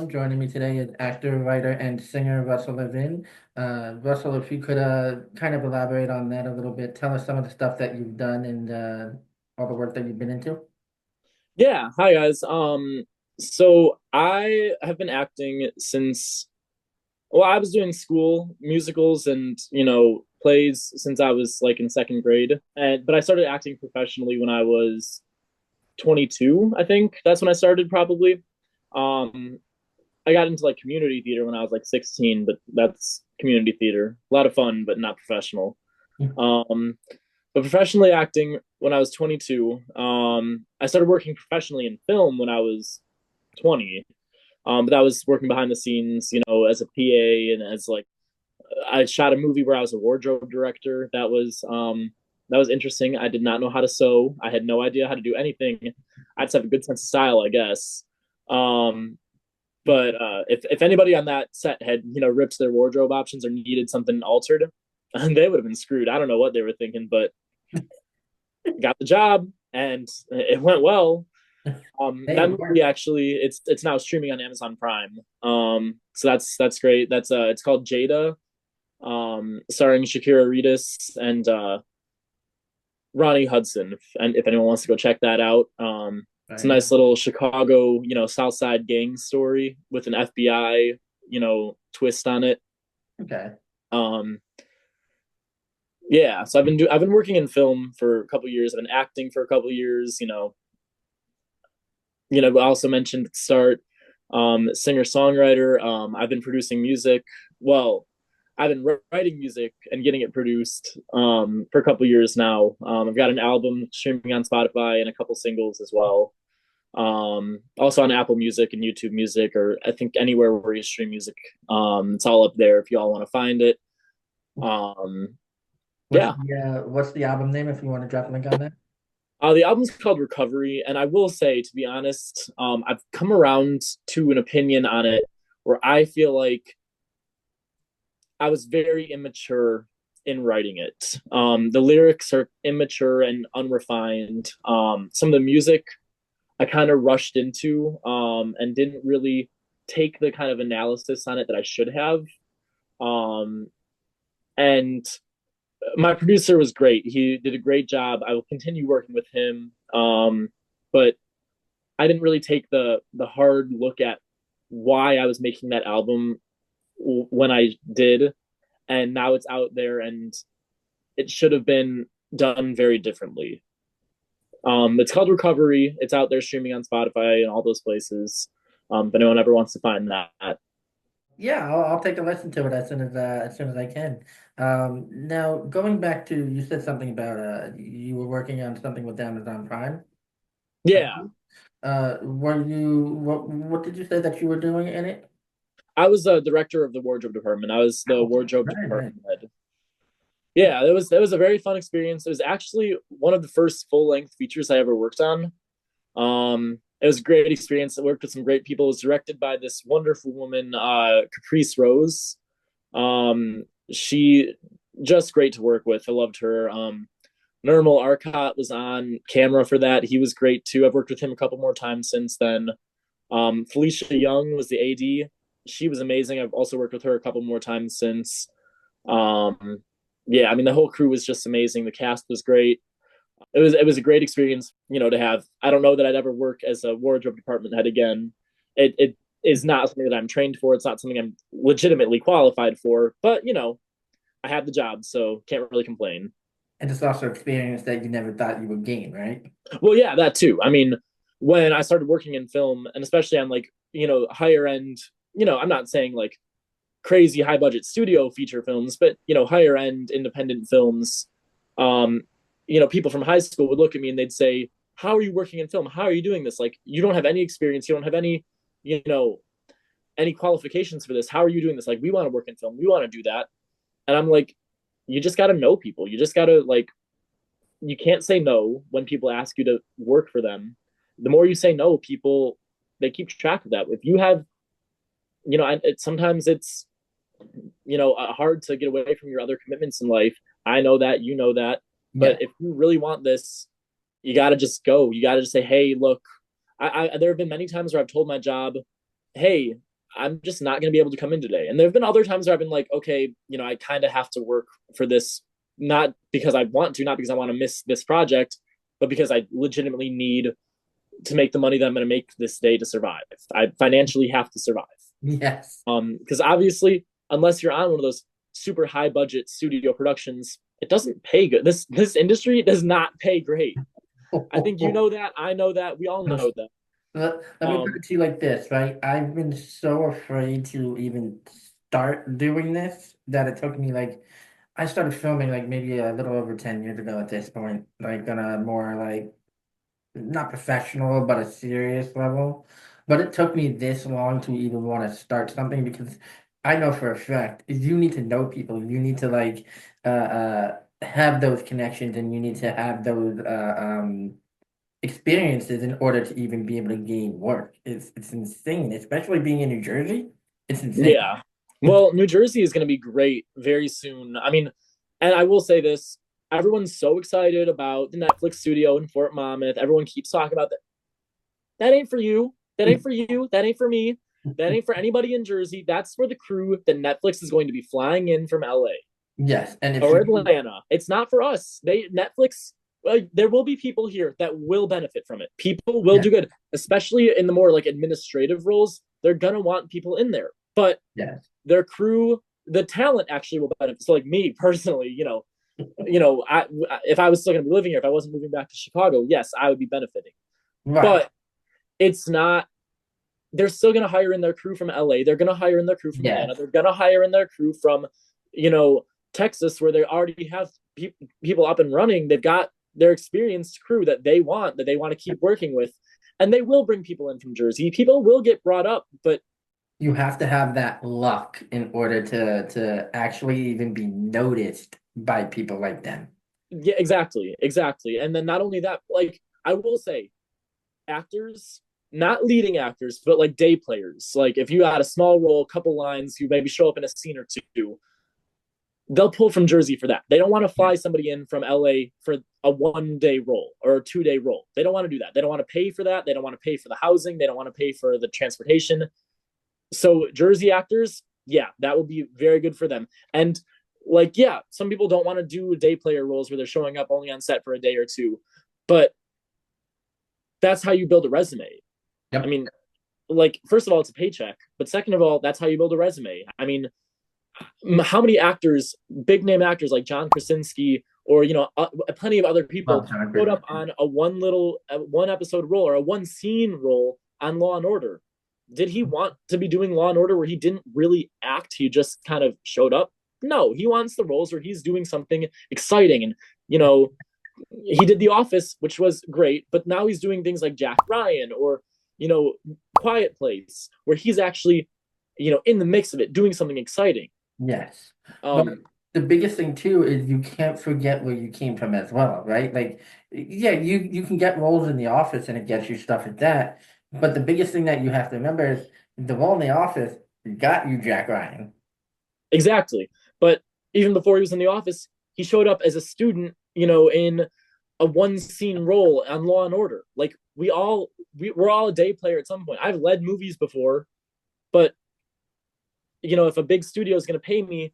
everyone. Joining me today is actor, writer, and singer Russell Levin. Russell, if you could kind of elaborate on that a little bit, tell us some of the stuff that you've done and all the work that you've been into. Yeah, hi guys. So I have been acting since, well, I was doing school musicals and, plays since I was like in second grade. But I started acting professionally when I was 22, I think. That's when I started probably. Um, I got into like community theater when I was like 16, but that's community theater. A lot of fun, but not professional. Um, but professionally acting when I was 22. I started working professionally in film when I was 20. But that was working behind the scenes, as a PA and as like I shot a movie where I was a wardrobe director. That was interesting. I did not know how to sew. I had no idea how to do anything. I just have a good sense of style, I guess. Um, but if anybody on that set had ripped their wardrobe options or needed something altered, they would have been screwed. I don't know what they were thinking, but got the job and it went well. Hey, That it movie worked. actually it's now streaming on Amazon Prime. So that's great. It's called Jada, starring Shakira Reedus and Ronnie Hudson. And if anyone wants to go check that out, it's a Right. nice little Chicago, South Side gang story with an FBI, twist on it. Okay. Um, yeah, so I've been working in film for a couple years. I've been acting for a couple years. I also mentioned at the start, singer songwriter. I've been producing music. Well, I've been writing music and getting it produced for a couple years now. I've got an album streaming on Spotify and a couple singles as well. Also on Apple Music and YouTube Music, or I think anywhere where you stream music. It's all up there if you all want to find it. Um, yeah, What's the album name if you want to drop a link on that? the album's called Recovery, and I will say, to be honest, I've come around to an opinion on it where I feel like I was very immature in writing it. The lyrics are immature and unrefined. Some of the music I kind of rushed into and didn't really take the kind of analysis on it that I should have. Um, and my producer was great. He did a great job. I will continue working with him. But I didn't really take the hard look at why I was making that album when I did, and now it's out there, and it should have been done very differently. It's called Recovery. It's out there streaming on Spotify and all those places. If anyone ever wants to find that. Yeah, I'll take a listen to it as soon as I can. Now going back to you said something about you were working on something with Amazon Prime. I Yeah, believe. What did you say that you were doing in it? I was the director of the wardrobe department. I was the Okay, wardrobe right, right. department head. Yeah, it was a very fun experience. It was actually one of the first full length features I ever worked on. It was a great experience. I worked with some great people. It was directed by this wonderful woman, Caprice Rose. She just great to work with. I loved her. Nirmal Arcot was on camera for that. He was great too. I've worked with him a couple more times since then. Felicia Young was the AD. She was amazing. I've also worked with her a couple more times since. Um, yeah, I mean the whole crew was just amazing. The cast was great. It was a great experience, to have. I don't know that I'd ever work as a wardrobe department head again. It is not something that I'm trained for. It's not something I'm legitimately qualified for. But I have the job, so can't really complain. And it's also experience that you never thought you would gain, right? Well, yeah, that too. I mean, when I started working in film, and especially on like higher end, I'm not saying like crazy high budget studio feature films, but higher end independent films. Um, people from high school would look at me and they'd say, "How are you working in film? How are you doing this? Like, you don't have any experience. You don't have you know, any qualifications for this. How are you doing this? Like, we want to work in film. We want to do that." And I'm like, you just got to know people. You just got to like, you can't say no when people ask you to work for them. The more you say no, people they keep track of that. If you have, sometimes it's hard to get away from your other commitments in life. I know that, you know that. But Yeah. if you really want this, you got to just go. You got to just say, hey, look, there have been many times where I've told my job, hey, I'm just not going to be able to come in today. And there have been other times where I've been like, okay, I kind of have to work for this, not because I want to, not because I want to miss this project, but because I legitimately need to make the money that I'm going to make this day to survive. I financially have to survive. Yes. Because obviously, unless you're on one of those super high budget studio productions, it doesn't pay good. This industry does not pay great. I think you know that. I know that. We all know that. Let me put Um, it to you like this, right? I've been so afraid to even start doing this that it took me like I started filming like maybe a little over 10 years ago at this point, like on a more like not professional, but a serious level. But it took me this long to even want to start something because I know for a fact you need to know people. You need to like have those connections and you need to have those experiences in order to even be able to gain work. It's insane, especially being in New Jersey. It's insane. yeah. Well, New Jersey is going to be great very soon. I mean, and I will say this, everyone's so excited about the Netflix studio in Fort Monmouth. Everyone keeps talking about that. That ain't for you. That ain't for you. That ain't for me. That ain't for anybody in Jersey. That's for the crew that Netflix is going to be flying in from LA Yes, and if or you Atlanta. It's not for us. Netflix, there will be people here that will benefit from it. People will yeah, do good, especially in the more like administrative roles. They're gonna want people in there, but yes, their crew, the talent actually will benefit. So like me personally, I if I was still gonna be living here, if I wasn't moving back to Chicago, yes, I would be benefiting. right, But it's not. They're still gonna hire in their crew from LA. They're gonna hire in their crew from Atlanta. yes, They're gonna hire in their crew from, you know, Texas, where they already have people up and running. They've got their experienced crew that they want to keep working with, and they will bring people in from Jersey. People will get brought up, but you have to have that luck in order to actually even be noticed by people like them. yeah, exactly, exactly. And then not only that, like I will say, actors, not leading actors, but like day players. Like if you had a small role, a couple lines, you maybe show up in a scene or two, they'll pull from Jersey for that. They don't want to Yeah. fly somebody in from LA for a 1 day role or a 2 day role. They don't want to do that. They don't want to pay for that. They don't want to pay for the housing. They don't want to pay for the transportation. So Jersey actors, yeah, that will be very good for them. And like, yeah, some people don't want to do day player roles where they're showing up only on set for a day or two, but that's how you build a resume. I Yep. mean, like, first of all, it's a paycheck, but second of all, that's how you build a resume. I mean, how many actors, big name actors like John Krasinski or plenty of other people Love John showed up Krasinski. on one episode role or a one scene role on Law and Order. Did he want to be doing Law and Order where he didn't really act? He just kind of showed up. No, he wants the roles where he's doing something exciting, and he did The Office, which was great, but now he's doing things like Jack Ryan or you know Quiet Place, where he's actually in the mix of it, doing something exciting. Yes. But Um, the biggest thing too is you can't forget where you came from as well, right? Like, yeah, you can get roles in the office and it gets you stuff like that. But the biggest thing that you have to remember is the role in the office got you Jack Ryan. exactly. But even before he was in The Office, he showed up as a student, in a one scene role on Law and Order. Like we're all a day player at some point. I've led movies before, but if a big studio is going to pay me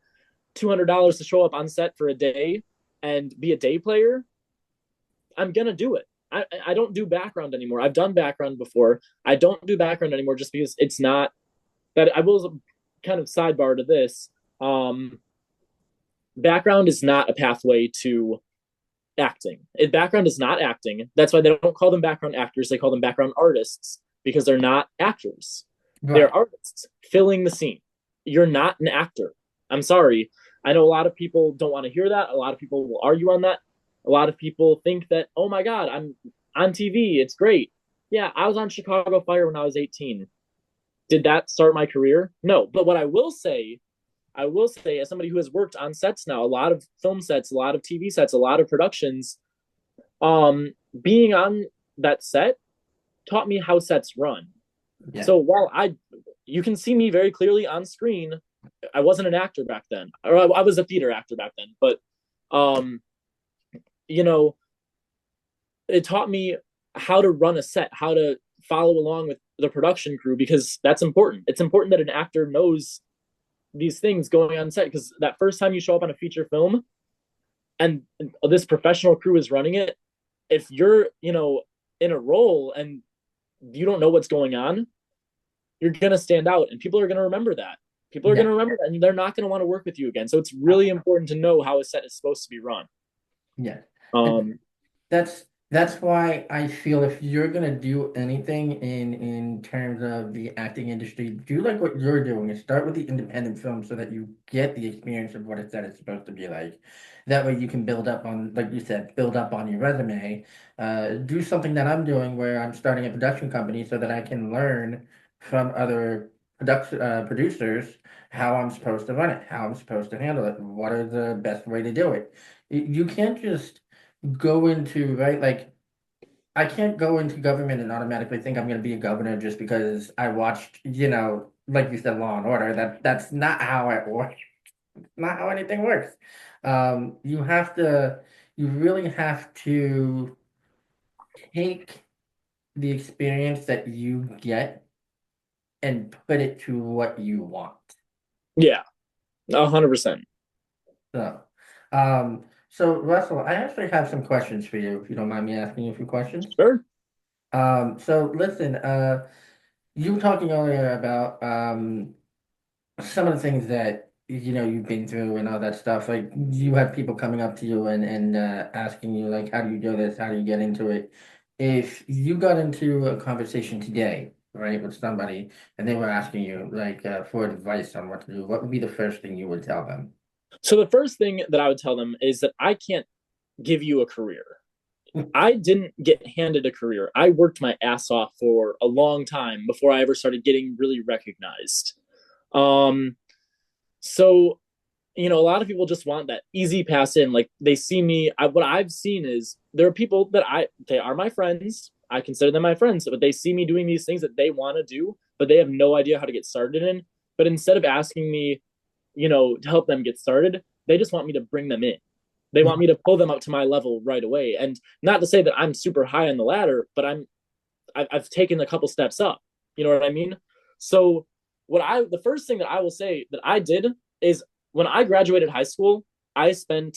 $200 to show up on set for a day and be a day player, I'm gonna do it. I don't do background anymore. I've done background before. I don't do background anymore just because it's not that. I will kind of sidebar to this. Um, Background is not a pathway to acting. Background is not acting. That's why they don't call them background actors. They call them background artists because they're not actors. They're Right. artists filling the scene. You're not an actor. I'm sorry. I know a lot of people don't want to hear that. A lot of people will argue on that. A lot of people think that, oh my God, I'm on TV. It's great. Yeah, I was on Chicago Fire when I was 18. Did that start my career? No. But what I will say, as somebody who has worked on sets now, a lot of film sets, a lot of TV sets, a lot of productions, being on that set taught me how sets run. Yeah. So you can see me very clearly on screen. I wasn't an actor back then, or I was a theater actor back then, but um, you know, it taught me how to run a set, how to follow along with the production crew because that's important. It's important that an actor knows these things going on set because that first time you show up on a feature film and this professional crew is running it, if you're, in a role and you don't know what's going on, you're going to stand out and people are going to remember that. People are going Yeah. to remember that and they're not going to want to work with you again. So it's really important to know how a set is supposed to be run. Yeah. And Um, that's why I feel if you're gonna do anything in terms of the acting industry, do like what you're doing and start with the independent film so that you get the experience of what it's that it's supposed to be like. That way you can build up on, like you said, build up on your resume. Do something that I'm doing where I'm starting a production company so that I can learn from other production producers how I'm supposed to run it, how I'm supposed to handle it, what are the best way to do it. You can't just go into, right? Like, I can't go into government and automatically think I'm going to be a governor just because I watched, like you said, Law and Order. That's not how it works. Not how anything works. You have to, you really have to take the experience that you get and put it to what you want. yeah, 100%. So, so Russell, I actually have some questions for you, if you don't mind me asking you a few questions. Sure. So listen, you were talking earlier about some of the things that you've been through and all that stuff. Like you had people coming up to you and asking you like, how do you do this? How do you get into it? If you got into a conversation today, right, with somebody, and they were asking you like for advice on what to do, what would be the first thing you would tell them? So the first thing that I would tell them is that I can't give you a career. I didn't get handed a career. I worked my ass off for a long time before I ever started getting really recognized. Um, so a lot of people just want that easy pass in. Like they see me. What I've seen is there are people that they are my friends. I consider them my friends, but they see me doing these things that they want to do, but they have no idea how to get started in. But instead of asking me, to help them get started, they just want me to bring them in. They want me to pull them up to my level right away. And not to say that I'm super high on the ladder, but I've taken a couple steps up. You know what I mean? So the first thing that I will say that I did is when I graduated high school, I spent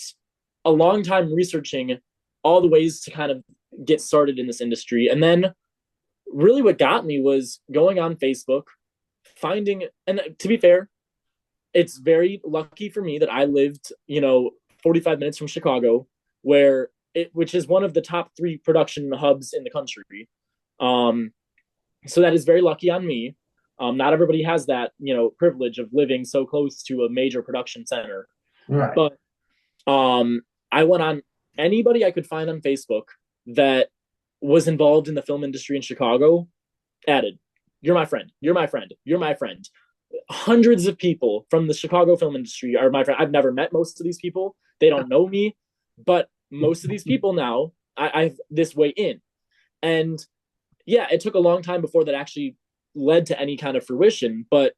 a long time researching all the ways to kind of get started in this industry. And then really what got me was going on Facebook, finding, and to be fair, it's very lucky for me that I lived, 45 minutes from Chicago, which is one of the top 3 production hubs in the country. Um, so that is very lucky on me. Not everybody has that, privilege of living so close to a major production center. Right. But I went on anybody I could find on Facebook that was involved in the film industry in Chicago, added, "You're my friend. You're my friend. You're my friend." Hundreds of people from the Chicago film industry are my friend. I've never met most of these people. They don't know me, but most of these people now, I've this way in. And yeah, it took a long time before that actually led to any kind of fruition. But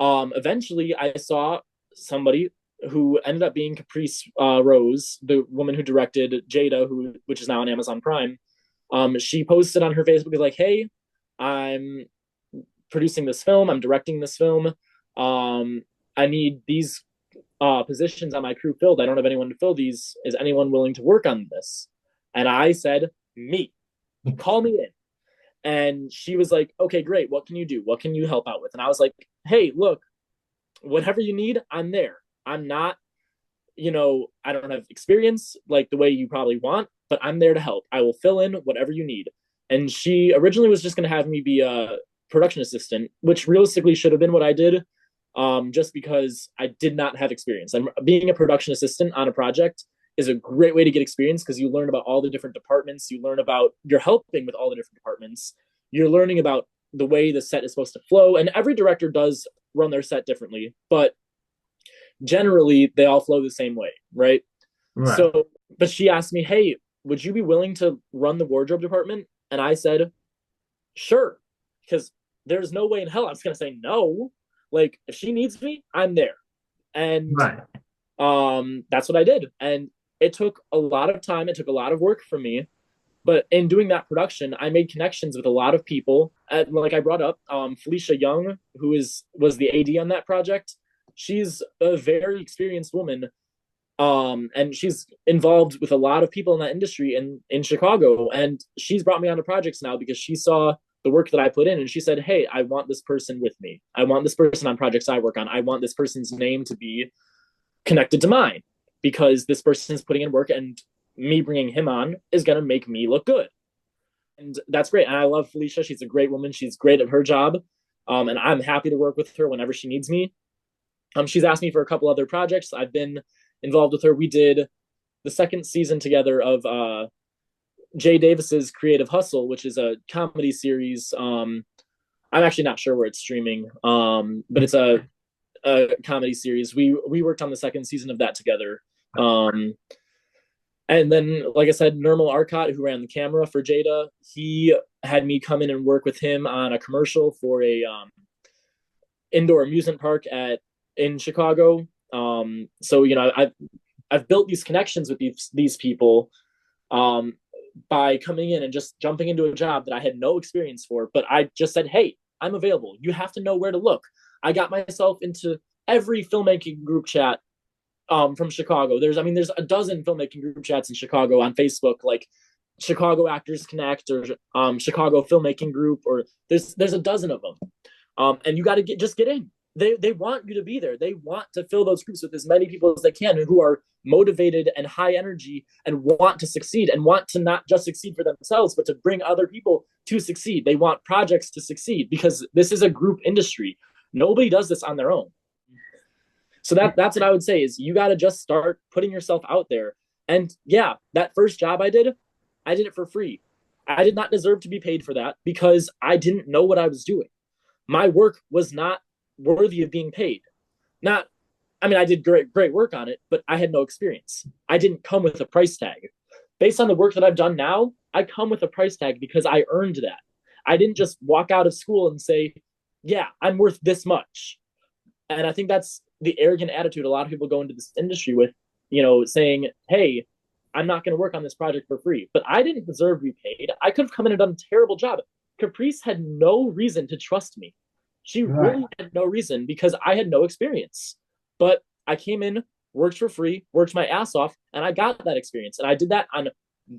eventually, I saw somebody who ended up being Caprice Rose, the woman who directed Jada, which is now on Amazon Prime. She posted on her Facebook like, "Hey, I'm producing this film. I'm directing this film. I need these positions on my crew filled. I don't have anyone to fill these. Is anyone willing to work on this?" And I said, "Me. Call me in." And she was like, "Okay, great. What can you do? What can you help out with?" And I was like, "Hey, look, whatever you need, I'm there. I'm not, I don't have experience like the way you probably want, but I'm there to help. I will fill in whatever you need." And she originally was just going to have me be a production assistant, which realistically should have been what I did, just because I did not have experience. And being a production assistant on a project is a great way to get experience because you learn about all the different departments. You learn about, you're helping with all the different departments. You're learning about the way the set is supposed to flow. And every director does run their set differently, but generally they all flow the same way, right? Right. So, but she asked me, "Hey, would you be willing to run the wardrobe department?" And I said, "Sure," because there's no way in hell I was going to say no. Like, if she needs me, I'm there. And Right. that's what I did. And it took a lot of time. It took a lot of work from me. But in doing that production, I made connections with a lot of people. Like I brought up, Felicia Young, who is was the AD on that project. She's a very experienced woman, and she's involved with a lot of people in that industry in Chicago. And she's brought me onto projects now because she saw the work that I put in, and she said, "Hey, I want this person with me. I want this person on projects I work on. I want this person's name to be connected to mine because this person's putting in work, and me bringing him on is going to make me look good." And that's great. And I love Felicia. She's a great woman. She's great at her job. And I'm happy to work with her whenever she needs me. She's asked me for a couple other projects. I've been involved with her. We did the second season together of Jay Davis's Creative Hustle, which is a comedy series. I'm actually not sure where it's streaming, but it's a comedy series. We worked on the second season of that together. And then, like I said, Nirmal Arcot, who ran the camera for Jada, he had me come in and work with him on a commercial for a indoor amusement park at in Chicago. So I've built these connections with these people um, by coming in and just jumping into a job that I had no experience for, but I just said, "Hey, I'm available. You have to know where to look." I got myself into every filmmaking group chat from Chicago. There's a dozen filmmaking group chats in Chicago on Facebook, like Chicago Actors Connect or Chicago Filmmaking Group, or there's a dozen of them. And you got to get in. They want you to be there. They want to fill those groups with as many people as they can who are motivated and high energy and want to succeed and want to not just succeed for themselves, but to bring other people to succeed. They want projects to succeed because this is a group industry. Nobody does this on their own. So that's what I would say is you got to just start putting yourself out there. And yeah, that first job I did it for free. I did not deserve to be paid for that because I didn't know what I was doing. My work was not worthy of being paid. Not, I did great work on it, but I had no experience. I didn't come with a price tag. Based on the work that I've done now, I come with a price tag because I earned that. I didn't just walk out of school and say, "Yeah, I'm worth this much." And I think that's the arrogant attitude a lot of people go into this industry with, saying, "Hey, I'm not going to work on this project for free." But I didn't deserve to be paid. I could have come in and done a terrible job. Caprice had no reason to trust me. She Right. really had no reason because I had no experience. But I came in, worked for free, worked my ass off, and I got that experience. And I did that on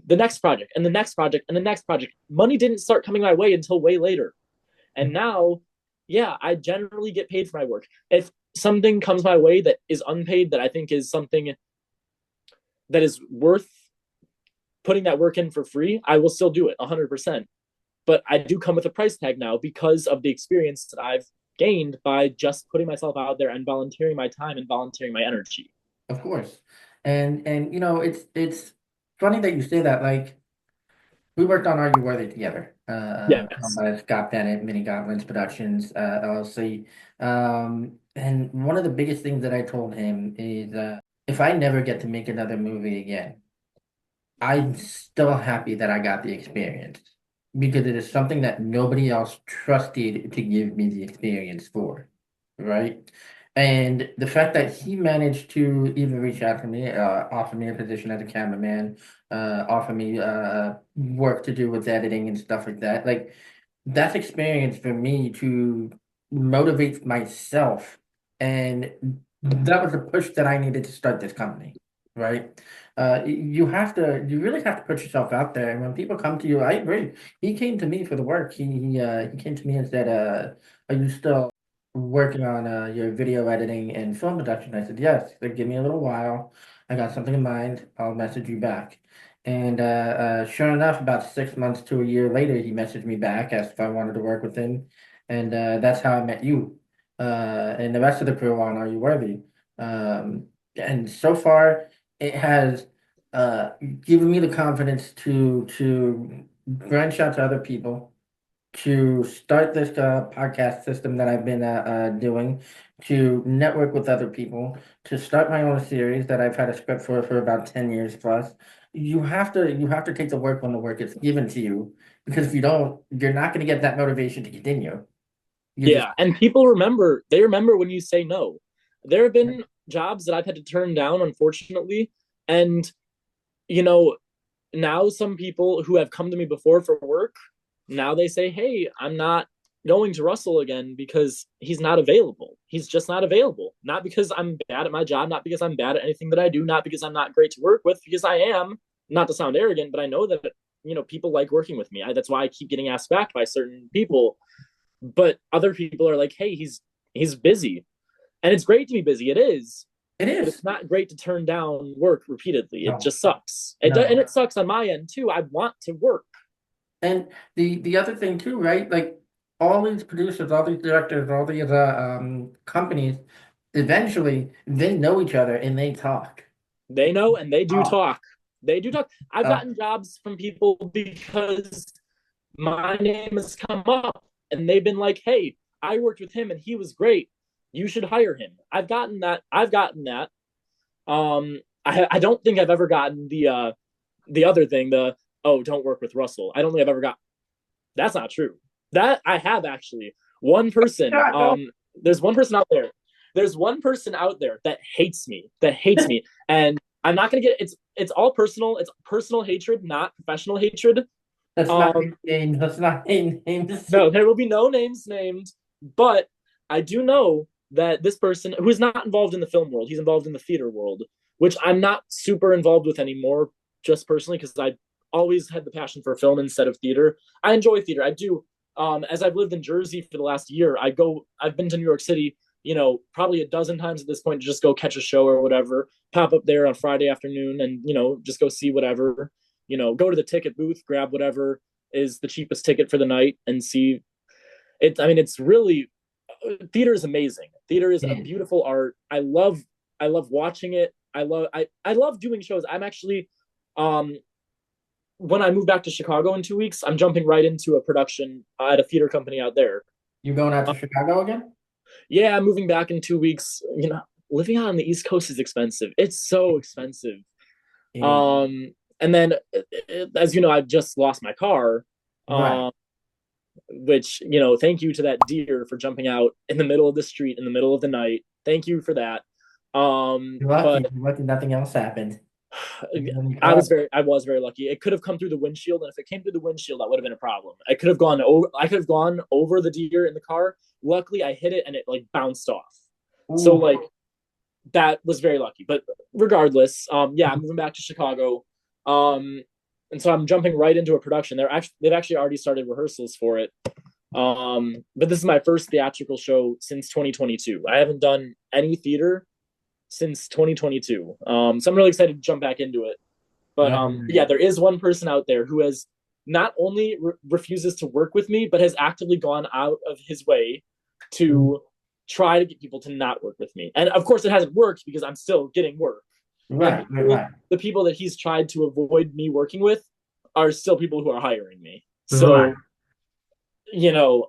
the next project and the next project and the next project. Money didn't start coming my way until way later. And now, yeah, I generally get paid for my work. If something comes my way that is unpaid, that I think is something that is worth putting that work in for free, I will still do it 100%. But I do come with a price tag now because of the experience that I've gained by just putting myself out there and volunteering my time and volunteering my energy. Of course. And it's funny that you say that. Like we worked on Are You Worthy together. Yes. By Scott Bennett, Mini Goblins Productions, LLC. And one of the biggest things that I told him is if I never get to make another movie again, I'm still happy that I got the experience because it is something that nobody else trusted to give me the experience for, right? And the fact that he managed to even reach out to me, offer me a position as a cameraman, offer me work to do with editing and stuff like that, like that's experience for me to motivate myself, and that was the push that I needed to start this company, right? You really have to put yourself out there. And when people come to you, I agree. He came to me for the work. He came to me and said, "Are you still working on your video editing and film production?" I said, "Yes." Like, give me a little while. I got something in mind. I'll message you back. And sure enough, about 6 months to a year later, he messaged me back, asked if I wanted to work with him, and that's how I met you. And the rest of the crew on Are You Worthy? And so far, it has given me the confidence to branch out to other people, to start this podcast system that I've been doing, to network with other people, to start my own series that I've had a script for about 10 years plus. You have to take the work when the work is given to you, because if you don't, you're not going to get that motivation to continue. You just Yeah. And people they remember when you say no. There have been jobs that I've had to turn down, unfortunately. And, you know, now some people who have come to me before for work, now they say, hey, I'm not going to Russell again because he's not available. He's just not available. Not because I'm bad at my job, not because I'm bad at anything that I do, not because I'm not great to work with, because I am, not to sound arrogant, but I know that, people like working with me. That's why I keep getting asked back by certain people. But other people are like, hey, he's busy. And it's great to be busy. It is, It but is. it's not great to turn down work repeatedly. It No, just sucks. And no. it sucks on my end too. I want to work. And the other thing too, right? Like all these producers, all these directors, all these companies, eventually they know each other and they talk. They know and they do Oh, talk. They do talk. I've oh, gotten jobs from people because my name has come up and they've been like, hey, I worked with him and he was great. You should hire him. I've gotten that. I've gotten that. I don't think I've ever gotten the other thing, the oh, don't work with Russell. I don't think I've ever got that's not true. That I have actually. One person, God, no. there's one person out there. There's one person out there that hates me, and I'm not gonna get it's all personal. It's personal hatred, not professional hatred. That's not Um, names. That's not names. no, there will be no names named, but I do know that this person who is not involved in the film world, he's involved in the theater world, which I'm not super involved with anymore, just personally, because I always had the passion for film instead of theater. I enjoy theater. I do. As I've lived in Jersey for the last year, I've been to New York City, probably a dozen times at this point to just go catch a show or whatever, pop up there on Friday afternoon and, just go see whatever, go to the ticket booth, grab whatever is the cheapest ticket for the night and see it. I mean, it's really, theater is amazing. Theater is a Yeah. beautiful art. I love watching it. I love doing shows. I'm actually, um, when I move back to Chicago in 2 weeks, I'm jumping right into a production at a theater company out there. You going out Uh, to Chicago again? yeah, I'm moving back in 2 weeks. Living out on the East Coast is expensive. It's so expensive. It is. And then, as you know, I just lost my car. Right. Um, which, thank you to that deer for jumping out in the middle of the street in the middle of the night. Thank you for that. You're lucky. But You're lucky nothing else happened. You were in the car. I was very lucky. It could have come through the windshield, and if it came through the windshield, that would have been a problem. I could have gone over the deer in the car. Luckily, I hit it and it like bounced off. So Ooh. like that was very lucky. But regardless, yeah, I'm moving back to Chicago. Um, and so I'm jumping right into a production. They've actually already started rehearsals for it. But this is my first theatrical show since 2022. I haven't done any theater since 2022. So I'm really excited to jump back into it. But yeah, there is one person out there who has not only refuses to work with me, but has actively gone out of his way to try to get people to not work with me. And of course, it hasn't worked because I'm still getting work. And Right, right, right. the people that he's tried to avoid me working with are still people who are hiring me. Right. So, you know,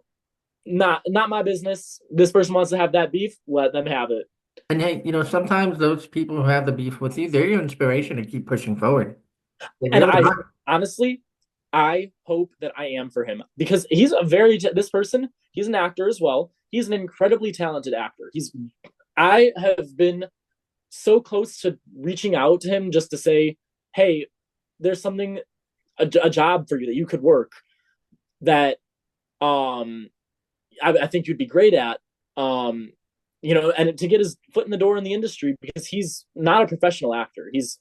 not my business. This person wants to have that beef, let them have it. And hey, sometimes those people who have the beef with you, they're your inspiration to keep pushing forward. They And really are. honestly, I hope that I am for him because this person, he's an actor as well. He's an incredibly talented actor. I have been so close to reaching out to him just to say, hey, there's a job for you that you could work that um I think you'd be great at. Um, and to get his foot in the door in the industry because he's not a professional actor. He's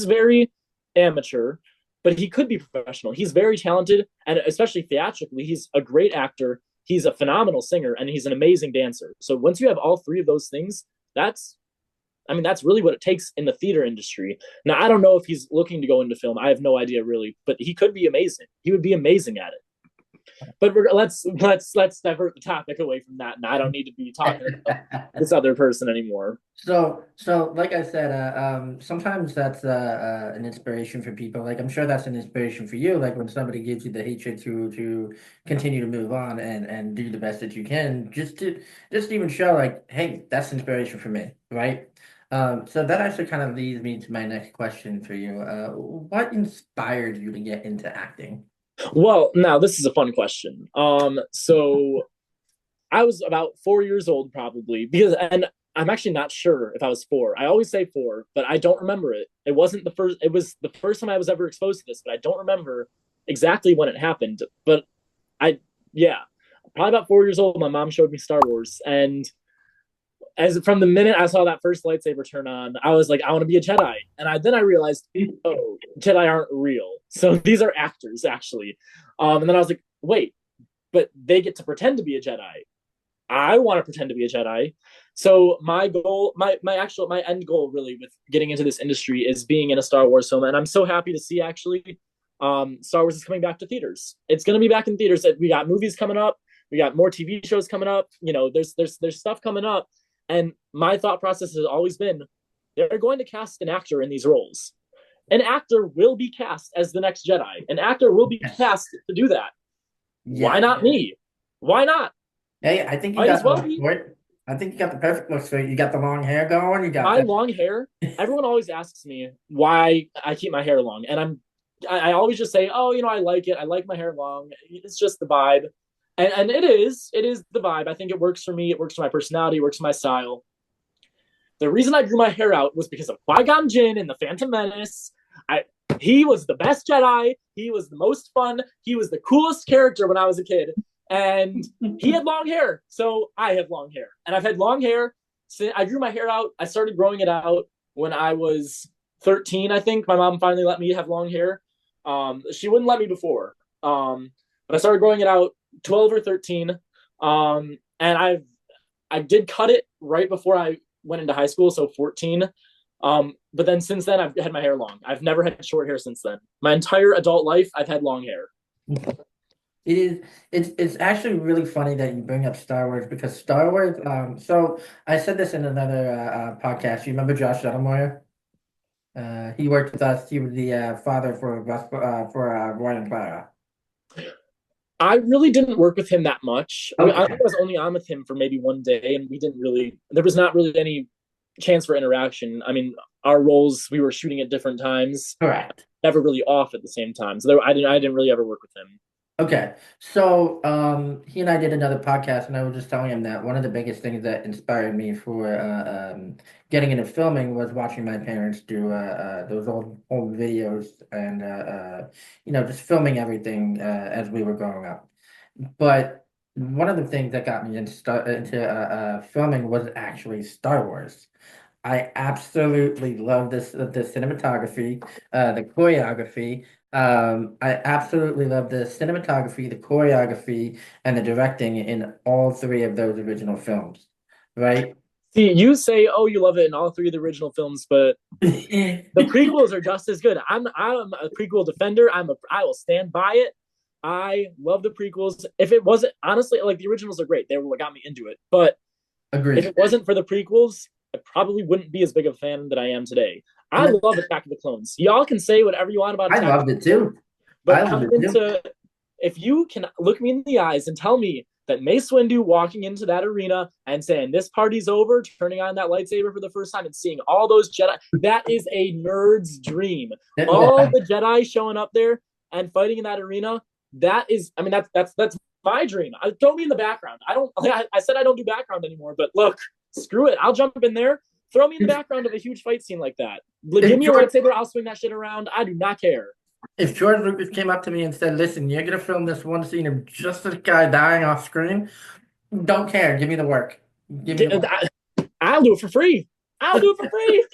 very amateur, but he could be professional. He's very talented, and especially theatrically, he's a great actor. He's a phenomenal singer, and he's an amazing dancer. So once you have all three of those things, that's really what it takes in the theater industry. Now, I don't know if he's looking to go into film. I have no idea really, but he could be amazing. He would be amazing at it. But let's divert the topic away from that. And I don't need to be talking about this other person anymore. So like I said, sometimes that's an inspiration for people. Like I'm sure that's an inspiration for you. Like when somebody gives you the hatred to continue to move on and do the best that you can, just even show like, hey, that's inspiration for me, right? So that actually kind of leads me to my next question for you. What inspired you to get into acting? Well, now this is a fun question. So I was about 4 years old probably because, and I'm actually not sure if I was four. I always say four, but I don't remember it. It wasn't the first. It was the first time I was ever exposed to this, but I don't remember exactly when it happened. But I, yeah, probably about 4 years old. My mom showed me Star Wars, and as from the minute I saw that first lightsaber turn on, I was like, I want to be a Jedi. And then I realized, oh, Jedi aren't real. So these are actors actually. And then I was like, wait, but they get to pretend to be a Jedi. I want to pretend to be a Jedi. So my goal, my end goal really with getting into this industry is being in a Star Wars film. And I'm so happy to see actually Star Wars is coming back to theaters. It's going to be back in theaters. We got movies coming up. We got more TV shows coming up. You know, there's stuff coming up. And my thought process has always been they're going to cast an actor in these roles. An actor will be cast as the next Jedi. An actor will be Yes. cast to do that. Why Yeah. not me? Why not? Hey, I think you Might got as the well look be. for it. I think you got the perfect look for it. You got the long hair going. You got My the. long hair, everyone always asks me why I keep my hair long. And I always just say, oh, I like it. I like my hair long. It's just the vibe. And it is the vibe. I think it works for me. It works for my personality. It works for my style. The reason I grew my hair out was because of Qui-Gon Jinn in The Phantom Menace. I He was the best Jedi. He was the most fun. He was the coolest character when I was a kid. And he had long hair. So I have long hair. And I've had long hair since I grew my hair out. I started growing it out when I was 13, I think. My mom finally let me have long hair. She wouldn't let me before. But I started growing it out 12 or 13. And I did cut it right before I went into high school, so 14. But then since then, I've had my hair long. I've never had short hair since then. My entire adult life, I've had long hair. It is. It's actually really funny that you bring up Star Wars because Star Wars. So I said this in another podcast. You remember Josh Shuttlemoyer? He worked with us. He was the father for Roy and Clara. I really didn't work with him that much. I Okay. think I was only on with him for maybe one day, and we didn't really. There was not really any chance for interaction. I mean, our roles we were shooting at different times, Correct. never really off at the same time. So I didn't really ever work with him. Okay. So he and I did another podcast, and I was just telling him that one of the biggest things that inspired me for getting into filming was watching my parents do those old videos and just filming everything as we were growing up. But one of the things that got me into filming was actually Star Wars. I absolutely love the cinematography, the choreography. I absolutely love the cinematography, the choreography, and the directing in all three of those original films. Right? See, you say, "Oh, you love it" in all three of the original films, but the prequels are just as good. I'm a prequel defender. I will stand by it. I love the prequels. If it wasn't honestly like the originals are great, they were what got me into it. But if Agreed. it wasn't for the prequels, I probably wouldn't be as big of a fan that I am today. I love Attack of the Clones. Y'all can say whatever you want about I Attack of loved the it Clones, too. I but loved coming it too. into if you can look me in the eyes and tell me that Mace Windu walking into that arena and saying this party's over, turning on that lightsaber for the first time and seeing all those Jedi, that is a nerd's dream. All Yeah. the Jedi showing up there and fighting in that arena, that is, I mean, that's my dream. Throw me in the background. I don't. I said I don't do background anymore, but look, screw it. I'll jump in there. Throw me in the If, background of a huge fight scene like that. Give if me a George lightsaber. I'll swing that shit around. I do not care. if George Lucas came up to me and said, "Listen, you're gonna film this one scene of just this guy dying off screen," don't care. Give me the work. Give me the work. I'll do it for free. I'll do it for free.